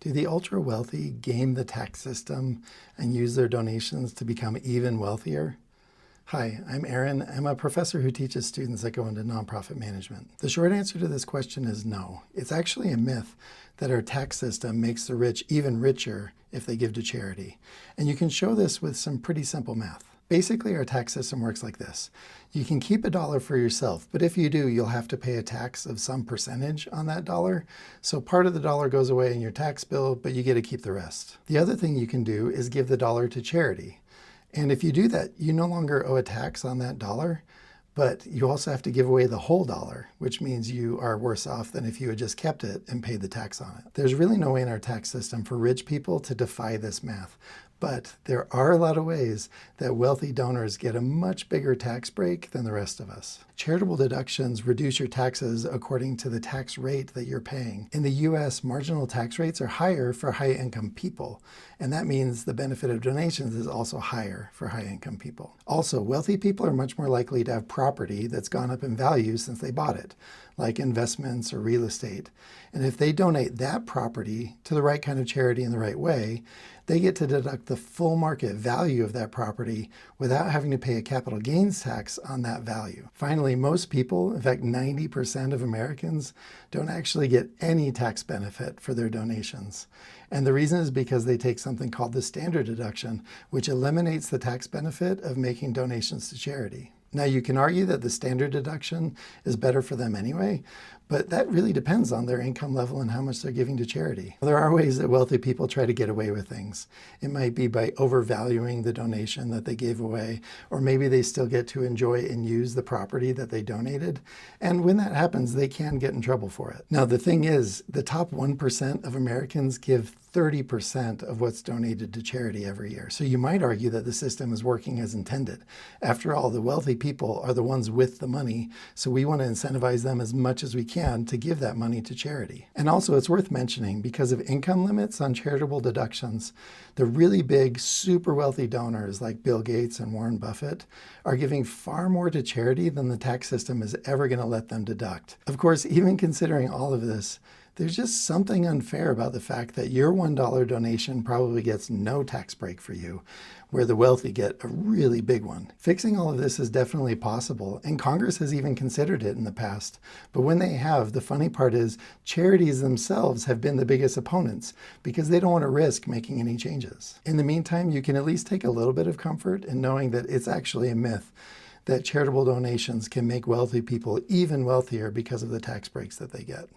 Do the ultra-wealthy game the tax system and use their donations to become even wealthier? Hi, I'm Aaron. I'm a professor who teaches students that go into nonprofit management. The short answer to this question is no. It's actually a myth that our tax system makes the rich even richer if they give to charity. And you can show this with some pretty simple math. Basically, our tax system works like this. You can keep $1 for yourself, but if you do, you'll have to pay a tax of some percentage on that dollar. So part of the dollar goes away in your tax bill, but you get to keep the rest. The other thing you can do is give the dollar to charity. And if you do that, you no longer owe a tax on that dollar, but you also have to give away the whole dollar, which means you are worse off than if you had just kept it and paid the tax on it. There's really no way in our tax system for rich people to defy this math. But there are a lot of ways that wealthy donors get a much bigger tax break than the rest of us. Charitable deductions reduce your taxes according to the tax rate that you're paying. In the US, marginal tax rates are higher for high-income people, and that means the benefit of donations is also higher for high-income people. Also, wealthy people are much more likely to have property that's gone up in value since they bought it, like investments or real estate. And if they donate that property to the right kind of charity in the right way, they get to deduct the full market value of that property without having to pay a capital gains tax on that value. Finally, most people, in fact 90% of Americans, don't actually get any tax benefit for their donations. And the reason is because they take something called the standard deduction, which eliminates the tax benefit of making donations to charity. Now, you can argue that the standard deduction is better for them anyway, but that really depends on their income level and how much they're giving to charity. There are ways that wealthy people try to get away with things. It might be by overvaluing the donation that they gave away, or maybe they still get to enjoy and use the property that they donated. And when that happens, they can get in trouble for it. Now, the thing is, the top 1% of Americans give 30% of what's donated to charity every year. So you might argue that the system is working as intended. After all, the wealthy people are the ones with the money, so we want to incentivize them as much as we can to give that money to charity. And also, it's worth mentioning, because of income limits on charitable deductions, the really big, super wealthy donors like Bill Gates and Warren Buffett are giving far more to charity than the tax system is ever going to let them deduct. Of course, even considering all of this, there's just something unfair about the fact that your $1 donation probably gets no tax break for you, where the wealthy get a really big one. Fixing all of this is definitely possible, and Congress has even considered it in the past. But when they have, the funny part is charities themselves have been the biggest opponents because they don't want to risk making any changes. In the meantime, you can at least take a little bit of comfort in knowing that it's actually a myth that charitable donations can make wealthy people even wealthier because of the tax breaks that they get.